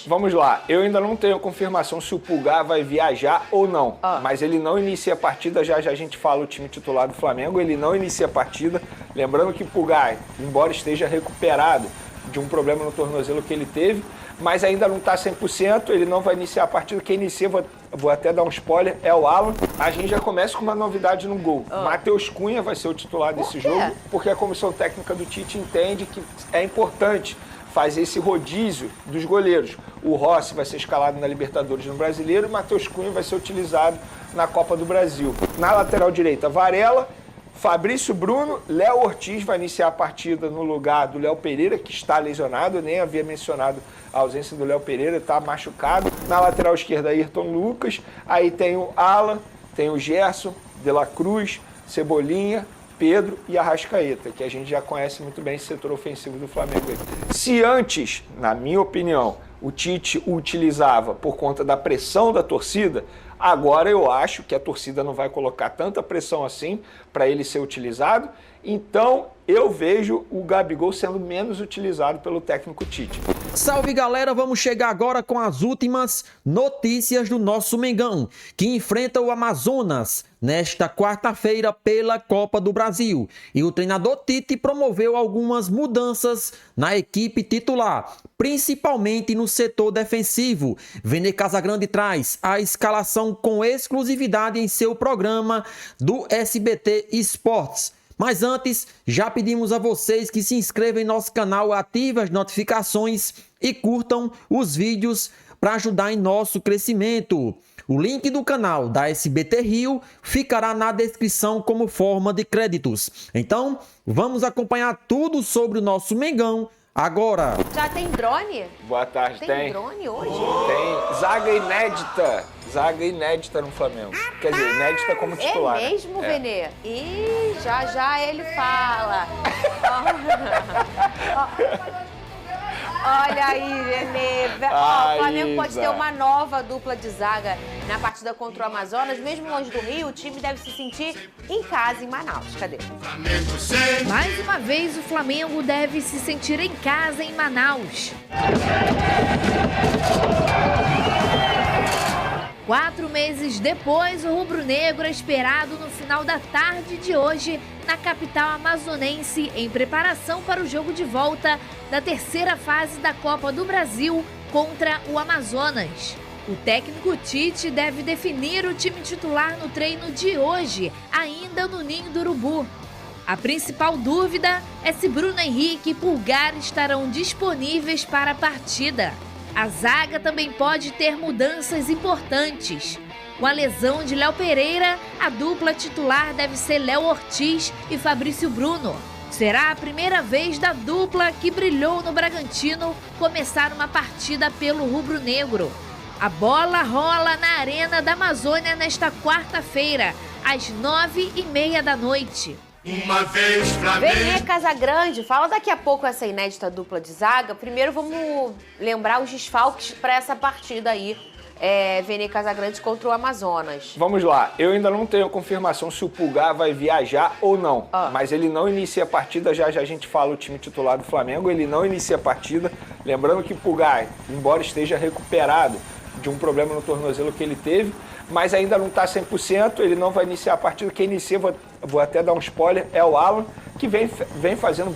Vamos lá, eu ainda não tenho confirmação se o Pulgar vai viajar ou não, mas ele não inicia a partida, já a gente fala o time titular do Flamengo, ele não inicia a partida, lembrando que o Pulgar, embora esteja recuperado de um problema no tornozelo que ele teve, mas ainda não está 100%, ele não vai iniciar a partida, quem inicia, vou até dar um spoiler, é o Alan. A gente já começa com uma novidade no gol. Matheus Cunha vai ser o titular desse jogo, porque a comissão técnica do Tite entende que é importante fazer esse rodízio dos goleiros. O Rossi vai ser escalado na Libertadores no Brasileiro e o Matheus Cunha vai ser utilizado na Copa do Brasil. Na lateral direita, Varela, Fabrício Bruno, Léo Ortiz vai iniciar a partida no lugar do Léo Pereira, que está lesionado, eu nem havia mencionado a ausência do Léo Pereira, está machucado. Na lateral esquerda, Ayrton Lucas, aí tem o Alan, tem o Gerson, De La Cruz, Cebolinha, Pedro e Arrascaeta, que a gente já conhece muito bem esse setor ofensivo do Flamengo. Se antes, na minha opinião, o Tite o utilizava por conta da pressão da torcida, agora eu acho que a torcida não vai colocar tanta pressão assim para ele ser utilizado, então eu vejo o Gabigol sendo menos utilizado pelo técnico Tite. Salve galera, vamos chegar agora com as últimas notícias do nosso Mengão, que enfrenta o Amazonas nesta quarta-feira pela Copa do Brasil. E o treinador Tite promoveu algumas mudanças na equipe titular, principalmente no setor defensivo. Vene Casagrande traz a escalação com exclusividade em seu programa do SBT Esportes. Mas antes, já pedimos a vocês que se inscrevam em nosso canal, ativem as notificações e curtam os vídeos para ajudar em nosso crescimento. O link do canal da SBT Rio ficará na descrição como forma de créditos. Então, vamos acompanhar tudo sobre o nosso Mengão agora. Já tem drone? Boa tarde, Tem drone hoje? Tem zaga inédita no Flamengo. Quer dizer, inédita como titular. É mesmo, Venê? Ih, já ele fala. Olha aí, Venê. O Flamengo pode ter uma nova dupla de zaga na partida contra o Amazonas. Mesmo longe do Rio, o time deve se sentir em casa em Manaus. Cadê? Mais uma vez, o Flamengo deve se sentir em casa em Manaus. 4 meses depois, o rubro-negro é esperado no final da tarde de hoje na capital amazonense em preparação para o jogo de volta da terceira fase da Copa do Brasil contra o Amazonas. O técnico Tite deve definir o time titular no treino de hoje, ainda no Ninho do Urubu. A principal dúvida é se Bruno Henrique e Pulgar estarão disponíveis para a partida. A zaga também pode ter mudanças importantes. Com a lesão de Léo Pereira, a dupla titular deve ser Léo Ortiz e Fabrício Bruno. Será a primeira vez da dupla que brilhou no Bragantino começar uma partida pelo rubro-negro. A bola rola na Arena da Amazônia nesta quarta-feira, às 9h30 da noite. Uma vez Flamengo. Vene Casagrande, fala daqui a pouco essa inédita dupla de zaga. Primeiro vamos lembrar os desfalques para essa partida aí. Vene Casagrande contra o Amazonas. Vamos lá, eu ainda não tenho confirmação se o Pulgar vai viajar ou não, mas ele não inicia a partida, já a gente fala o time titular do Flamengo, ele não inicia a partida. Lembrando que o Pulgar, embora esteja recuperado de um problema no tornozelo que ele teve, mas ainda não está 100%, ele não vai iniciar a partida. Quem inicia, vou até dar um spoiler, é o Alan, que vem fazendo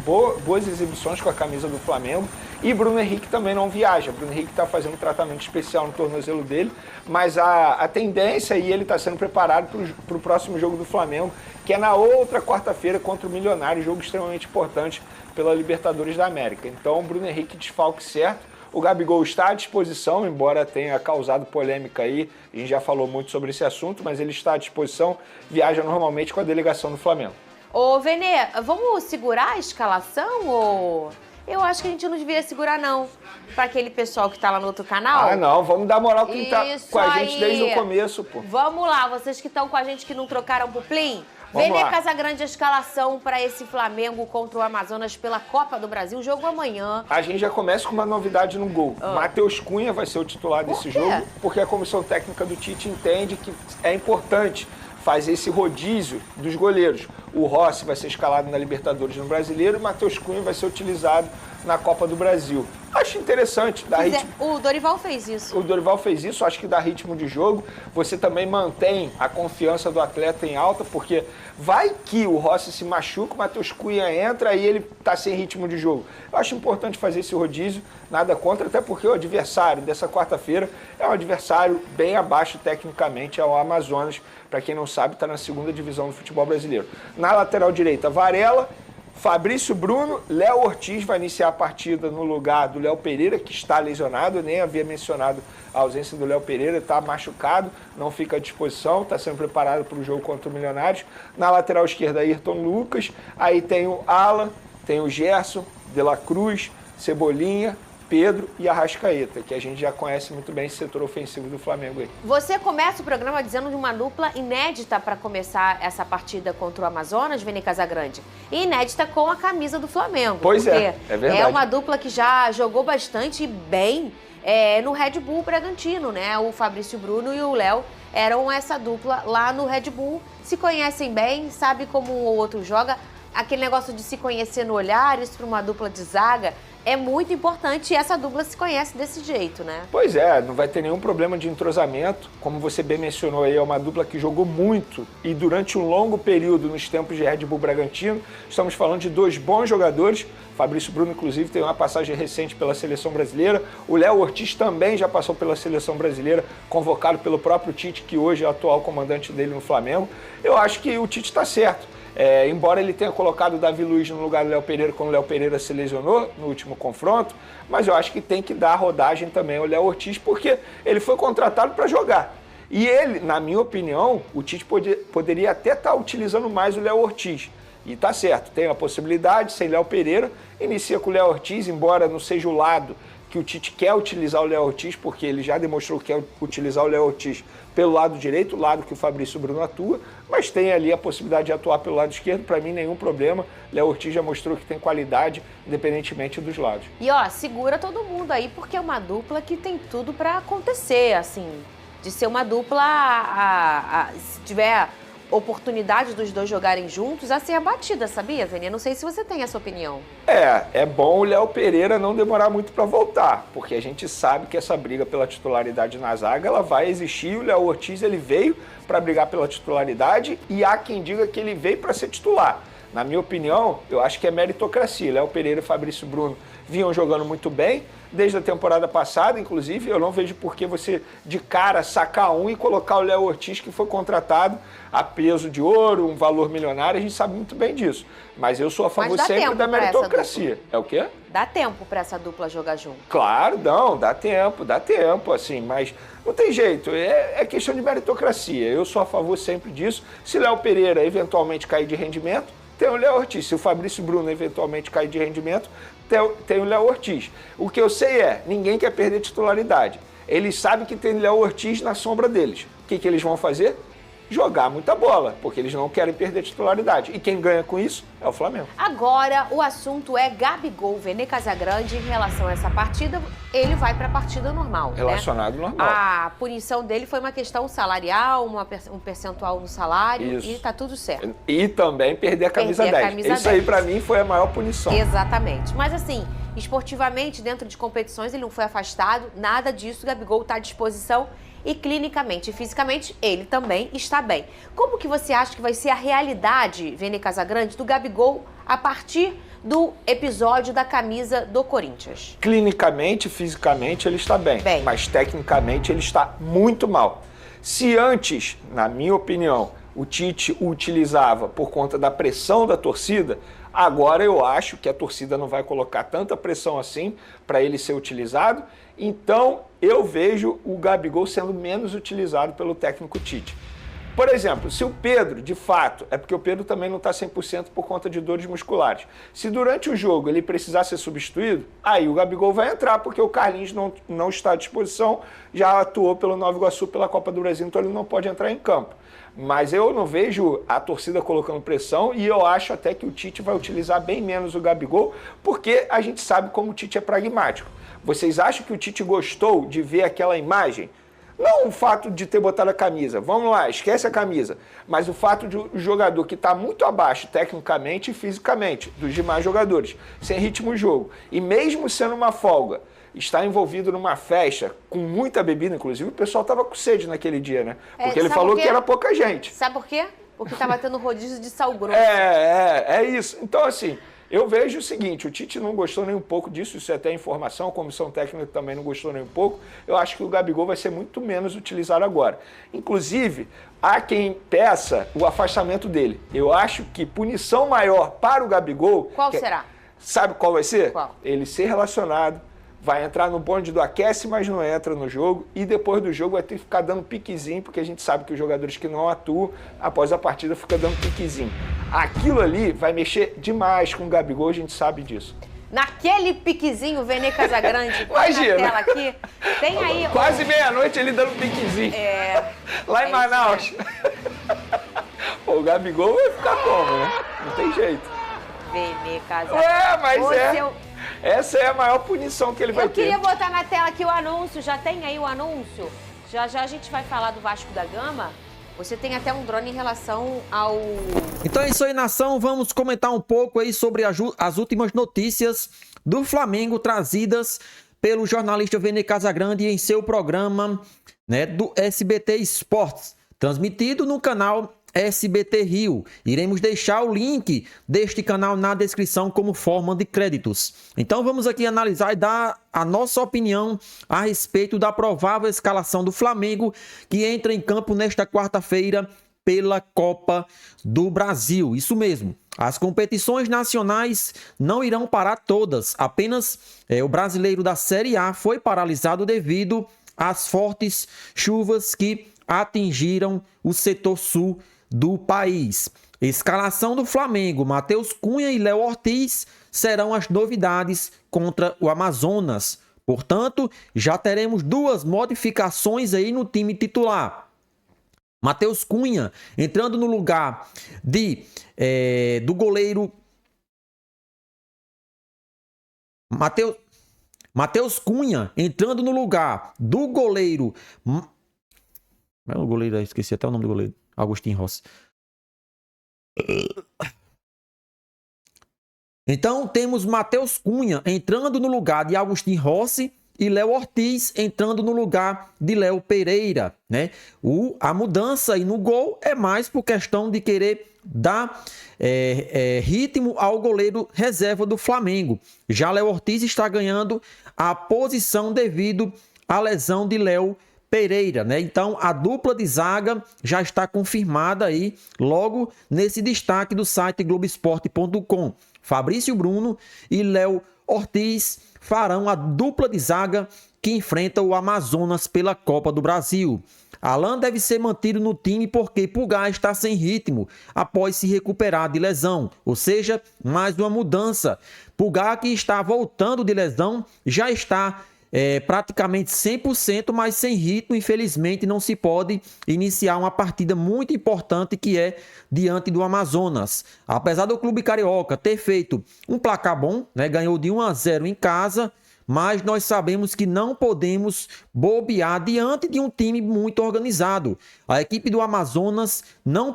boas exibições com a camisa do Flamengo. E Bruno Henrique também não viaja. Bruno Henrique está fazendo um tratamento especial no tornozelo dele, mas a tendência, e ele está sendo preparado para o próximo jogo do Flamengo, que é na outra quarta-feira contra o Milionário, jogo extremamente importante pela Libertadores da América. Então, Bruno Henrique desfalque certo. O Gabigol está à disposição, embora tenha causado polêmica aí, a gente já falou muito sobre esse assunto, mas ele está à disposição, viaja normalmente com a delegação do Flamengo. Ô, Venê, vamos segurar a escalação ou... Eu acho que a gente não devia segurar, não, para aquele pessoal que tá lá no outro canal. Ah, não, vamos dar moral quem tá com a gente aí. desde o começo, pô. Vamos lá, vocês que estão com a gente que não trocaram pro Plim. Vene Casagrande, a escalação para esse Flamengo contra o Amazonas pela Copa do Brasil, jogo amanhã. A gente já começa com uma novidade no gol. Matheus Cunha vai ser o titular desse jogo, porque a comissão técnica do Tite entende que é importante fazer esse rodízio dos goleiros. O Rossi vai ser escalado na Libertadores no Brasileiro e o Matheus Cunha vai ser utilizado na Copa do Brasil. A acho interessante. O Dorival fez isso. O Dorival fez isso, acho que dá ritmo de jogo. Você também mantém a confiança do atleta em alta, porque vai que o Rossi se machuca, o Matheus Cunha entra e ele tá sem ritmo de jogo. Eu acho importante fazer esse rodízio, nada contra, até porque o adversário dessa quarta-feira é um adversário bem abaixo tecnicamente, é o Amazonas. Para quem não sabe, está na 2ª divisão do futebol brasileiro. Na lateral direita, Varela, Fabrício Bruno, Léo Ortiz vai iniciar a partida no lugar do Léo Pereira, que está lesionado. Eu nem havia mencionado a ausência do Léo Pereira, está machucado, não fica à disposição, está sendo preparado para o jogo contra o Milionários. Na lateral esquerda, Ayrton Lucas, aí tem o Alan, tem o Gerson, De La Cruz, Cebolinha, Pedro e Arrascaeta, que a gente já conhece muito bem esse setor ofensivo do Flamengo aí. Você começa o programa dizendo de uma dupla inédita para começar essa partida contra o Amazonas, Vene Casagrande. E inédita com a camisa do Flamengo. Pois é verdade. É uma dupla que já jogou bastante bem no Red Bull Bragantino, né? O Fabrício Bruno e o Léo eram essa dupla lá no Red Bull. Se conhecem bem, sabe como um ou outro joga. Aquele negócio de se conhecer no olhar, isso para uma dupla de zaga, é muito importante e essa dupla se conhece desse jeito, né? Pois é, não vai ter nenhum problema de entrosamento. Como você bem mencionou aí, é uma dupla que jogou muito e durante um longo período nos tempos de Red Bull Bragantino. Estamos falando de 2 bons jogadores. Fabrício Bruno, inclusive, tem uma passagem recente pela Seleção Brasileira. O Léo Ortiz também já passou pela Seleção Brasileira, convocado pelo próprio Tite, que hoje é o atual comandante dele no Flamengo. Eu acho que o Tite está certo. Embora ele tenha colocado o Davi Luiz no lugar do Léo Pereira quando o Léo Pereira se lesionou no último confronto, mas eu acho que tem que dar rodagem também ao Léo Ortiz, porque ele foi contratado para jogar. E ele, na minha opinião, o Tite poderia até estar utilizando mais o Léo Ortiz. E tá certo, tem a possibilidade, sem Léo Pereira, inicia com o Léo Ortiz, embora não seja o lado que o Tite quer utilizar o Léo Ortiz, porque ele já demonstrou que quer utilizar o Léo Ortiz pelo lado direito, o lado que o Fabrício Bruno atua, mas tem ali a possibilidade de atuar pelo lado esquerdo, para mim nenhum problema. Léo Ortiz já mostrou que tem qualidade, independentemente dos lados. E ó, segura todo mundo aí, porque é uma dupla que tem tudo para acontecer, assim, de ser uma dupla, se tiver oportunidade dos dois jogarem juntos, a ser abatida, sabia, Vene? Não sei se você tem essa opinião. É bom o Léo Pereira não demorar muito para voltar, porque a gente sabe que essa briga pela titularidade na zaga, ela vai existir. O Léo Ortiz, ele veio para brigar pela titularidade e há quem diga que ele veio para ser titular. Na minha opinião, eu acho que é meritocracia. Léo Pereira e Fabrício Bruno vinham jogando muito bem, desde a temporada passada, inclusive. Eu não vejo por que você, de cara, sacar um e colocar o Léo Ortiz, que foi contratado a peso de ouro, um valor milionário. A gente sabe muito bem disso. Mas eu sou a favor sempre da meritocracia. É o quê? Dá tempo para essa dupla jogar junto. Claro, não, dá tempo, assim, mas não tem jeito, é questão de meritocracia. Eu sou a favor sempre disso. Se Léo Pereira eventualmente cair de rendimento, tem o Léo Ortiz. Se o Fabrício Bruno eventualmente cair de rendimento, tem o Léo Ortiz. O que eu sei ninguém quer perder titularidade. Eles sabem que tem Léo Ortiz na sombra deles. O que eles vão fazer? Jogar muita bola, porque eles não querem perder titularidade. E quem ganha com isso é o Flamengo. Agora, o assunto é Gabigol, Vene Casagrande, em relação a essa partida, ele vai para a partida normal. Relacionado normal. A punição dele foi uma questão salarial, um percentual no salário, isso. E tá tudo certo. E também perder a camisa 10. Isso aí, para mim, foi a maior punição. Exatamente. Mas assim, esportivamente, dentro de competições, ele não foi afastado, nada disso. O Gabigol está à disposição. E clinicamente e fisicamente, ele também está bem. Como que você acha que vai ser a realidade, Vene Casagrande, do Gabigol a partir do episódio da camisa do Corinthians? Clinicamente, fisicamente, ele está bem. Mas tecnicamente ele está muito mal. Se antes, na minha opinião, o Tite o utilizava por conta da pressão da torcida, agora eu acho que a torcida não vai colocar tanta pressão assim para ele ser utilizado. Então, eu vejo o Gabigol sendo menos utilizado pelo técnico Tite. Por exemplo, se o Pedro, de fato, é porque o Pedro também não está 100% por conta de dores musculares. Se durante o jogo ele precisar ser substituído, aí o Gabigol vai entrar, porque o Carlinhos não está à disposição, já atuou pelo Nova Iguaçu pela Copa do Brasil, então ele não pode entrar em campo. Mas eu não vejo a torcida colocando pressão e eu acho até que o Tite vai utilizar bem menos o Gabigol, porque a gente sabe como o Tite é pragmático. Vocês acham que o Tite gostou de ver aquela imagem? Não o fato de ter botado a camisa, vamos lá, esquece a camisa, mas o fato de o jogador que está muito abaixo tecnicamente e fisicamente dos demais jogadores, sem ritmo de jogo, e mesmo sendo uma folga, está envolvido numa festa com muita bebida, inclusive o pessoal estava com sede naquele dia, né? Porque ele falou que era pouca gente. Sabe por quê? Porque estava tendo rodízio de sal grosso. É isso. Então, assim, eu vejo o seguinte, o Tite não gostou nem um pouco disso, isso é até informação, a comissão técnica também não gostou nem um pouco. Eu acho que o Gabigol vai ser muito menos utilizado agora. Inclusive, há quem peça o afastamento dele. Eu acho que punição maior para o Gabigol... Qual será? Sabe qual vai ser? Qual? Ele ser relacionado, vai entrar no bonde do aquece, mas não entra no jogo, e depois do jogo vai ter que ficar dando piquezinho, porque a gente sabe que os jogadores que não atuam, após a partida, ficam dando piquezinho. Aquilo ali vai mexer demais com o Gabigol, a gente sabe disso. Naquele piquezinho, Vene Casagrande, imagina. na tela aqui, tem aí... Quase meia-noite ele dando piquezinho. Lá em Manaus. Pô, o Gabigol vai ficar como, né? Não tem jeito. Vene Casagrande. Mas essa é a maior punição que ele vai ter. Eu queria botar na tela aqui o anúncio, já tem aí o anúncio? Já a gente vai falar do Vasco da Gama. Você tem até um drone em relação ao... Então é isso aí, nação. Vamos comentar um pouco aí sobre as últimas notícias do Flamengo trazidas pelo jornalista Vene Casagrande em seu programa, né, do SBT Esportes, transmitido no canal SBT Rio. Iremos deixar o link deste canal na descrição como forma de créditos. Então vamos aqui analisar e dar a nossa opinião a respeito da provável escalação do Flamengo, que entra em campo nesta quarta-feira pela Copa do Brasil. Isso mesmo. As competições nacionais não irão parar todas. Apenas o brasileiro da Série A foi paralisado devido às fortes chuvas que atingiram o setor sul do país. Escalação do Flamengo: Matheus Cunha e Léo Ortiz serão as novidades contra o Amazonas. Portanto, já teremos duas modificações aí no time titular. Matheus Cunha entrando no lugar do goleiro Matheus Cunha entrando no lugar do goleiro. O goleiro, esqueci até o nome do goleiro. Agostinho Rossi. Então temos Matheus Cunha entrando no lugar de Agostinho Rossi e Léo Ortiz entrando no lugar de Léo Pereira, né? A mudança aí no gol é mais por questão de querer dar ritmo ao goleiro reserva do Flamengo. Já Léo Ortiz está ganhando a posição devido à lesão de Léo Pereira, né? Então a dupla de zaga já está confirmada aí logo nesse destaque do site Globoesporte.com. Fabrício Bruno e Léo Ortiz farão a dupla de zaga que enfrenta o Amazonas pela Copa do Brasil. Alan deve ser mantido no time porque Pulgar está sem ritmo após se recuperar de lesão, ou seja, mais uma mudança. Pulgar, que está voltando de lesão, já está praticamente 100%, mas sem ritmo. Infelizmente não se pode iniciar uma partida muito importante que é diante do Amazonas. Apesar do clube carioca ter feito um placar bom, né, ganhou de 1-0 em casa, mas nós sabemos que não podemos bobear diante de um time muito organizado. A equipe do Amazonas não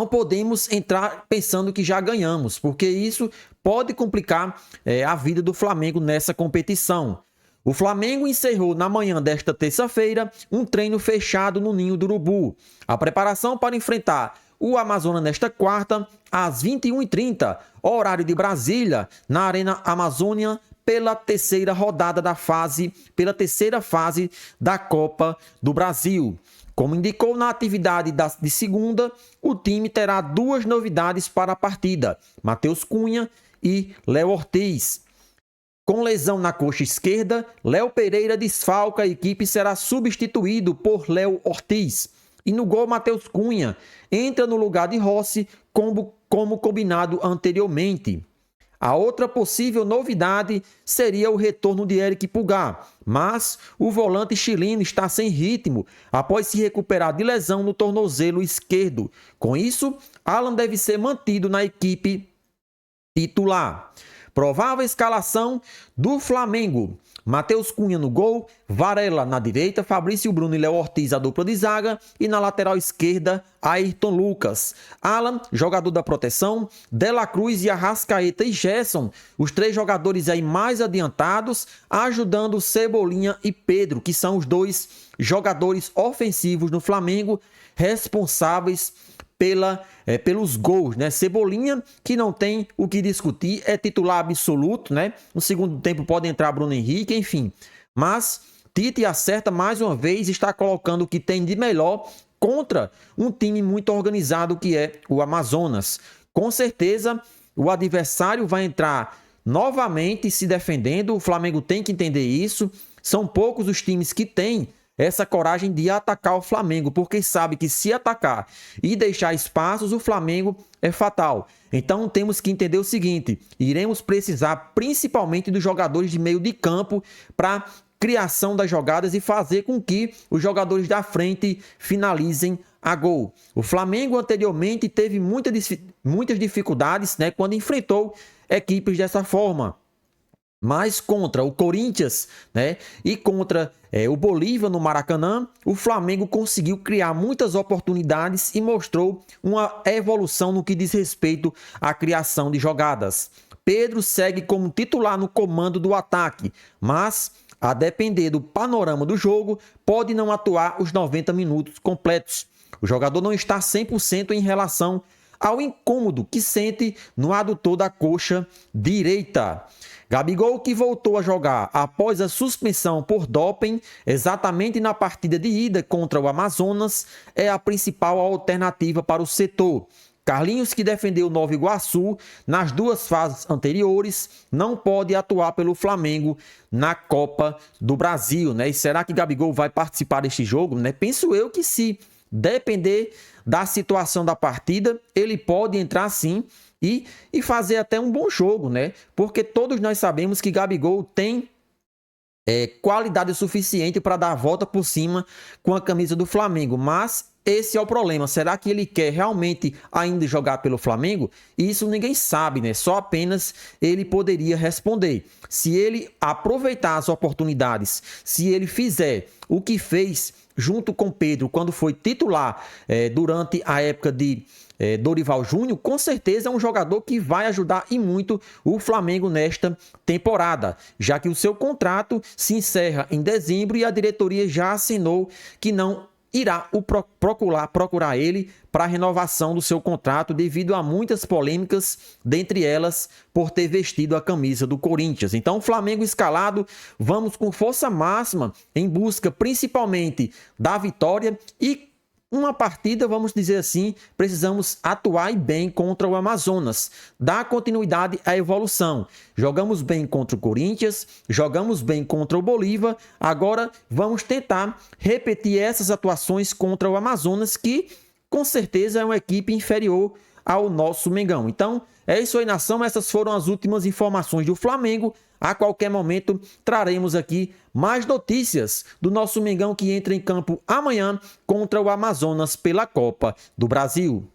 podemos entrar pensando que já ganhamos, porque isso pode complicar a vida do Flamengo nessa competição. O Flamengo encerrou na manhã desta terça-feira um treino fechado no Ninho do Urubu. A preparação para enfrentar o Amazonas nesta quarta, às 21h30, horário de Brasília, na Arena Amazônia, pela terceira fase da Copa do Brasil. Como indicou na atividade de segunda, o time terá duas novidades para a partida: Matheus Cunha e Léo Ortiz. Com lesão na coxa esquerda, Léo Pereira desfalca a equipe e será substituído por Léo Ortiz. E no gol, Matheus Cunha entra no lugar de Rossi, como combinado anteriormente. A outra possível novidade seria o retorno de Eric Pulgar, mas o volante chileno está sem ritmo após se recuperar de lesão no tornozelo esquerdo. Com isso, Alan deve ser mantido na equipe titular. Provável escalação do Flamengo: Matheus Cunha no gol, Varela na direita, Fabrício Bruno e Léo Ortiz a dupla de zaga e na lateral esquerda, Ayrton Lucas. Alan, jogador da proteção, De La Cruz e Arrascaeta e Gerson, os 3 jogadores aí mais adiantados, ajudando Cebolinha e Pedro, que são os 2 jogadores ofensivos no Flamengo, responsáveis pelos gols, né? Cebolinha, que não tem o que discutir, é titular absoluto, né? No segundo tempo pode entrar Bruno Henrique, enfim. Mas Tite acerta mais uma vez, está colocando o que tem de melhor contra um time muito organizado que é o Amazonas. Com certeza o adversário vai entrar novamente se defendendo, o Flamengo tem que entender isso. São poucos os times que têm essa coragem de atacar o Flamengo, porque sabe que se atacar e deixar espaços, o Flamengo é fatal. Então temos que entender o seguinte, iremos precisar principalmente dos jogadores de meio de campo para criação das jogadas e fazer com que os jogadores da frente finalizem a gol. O Flamengo anteriormente teve muitas dificuldades, né, quando enfrentou equipes dessa forma. Mas contra o Corinthians, né, e contra o Bolívar no Maracanã, o Flamengo conseguiu criar muitas oportunidades e mostrou uma evolução no que diz respeito à criação de jogadas. Pedro segue como titular no comando do ataque, mas, a depender do panorama do jogo, pode não atuar os 90 minutos completos. O jogador não está 100% em relação ao incômodo que sente no adutor da coxa direita. Gabigol, que voltou a jogar após a suspensão por doping, exatamente na partida de ida contra o Amazonas, é a principal alternativa para o setor. Carlinhos, que defendeu o Nova Iguaçu nas 2 fases anteriores, não pode atuar pelo Flamengo na Copa do Brasil, né? E será que Gabigol vai participar deste jogo, né? Penso eu que se depender da situação da partida, ele pode entrar sim e fazer até um bom jogo, né? Porque todos nós sabemos que Gabigol tem qualidade suficiente para dar a volta por cima com a camisa do Flamengo, mas esse é o problema. Será que ele quer realmente ainda jogar pelo Flamengo? Isso ninguém sabe, né? Só apenas ele poderia responder. Se ele aproveitar as oportunidades, se ele fizer o que fez junto com Pedro quando foi titular durante a época de Dorival Júnior, com certeza é um jogador que vai ajudar e muito o Flamengo nesta temporada, já que o seu contrato se encerra em dezembro e a diretoria já assinou que não irá procurar ele para a renovação do seu contrato devido a muitas polêmicas, dentre elas por ter vestido a camisa do Corinthians. Então o Flamengo escalado, vamos com força máxima em busca principalmente da vitória e uma partida, vamos dizer assim, precisamos atuar bem contra o Amazonas, dar continuidade à evolução. Jogamos bem contra o Corinthians, jogamos bem contra o Bolívar, agora vamos tentar repetir essas atuações contra o Amazonas, que com certeza é uma equipe inferior ao nosso Mengão. Então, é isso aí, nação, essas foram as últimas informações do Flamengo. A qualquer momento traremos aqui mais notícias do nosso Mengão que entra em campo amanhã contra o Amazonas pela Copa do Brasil.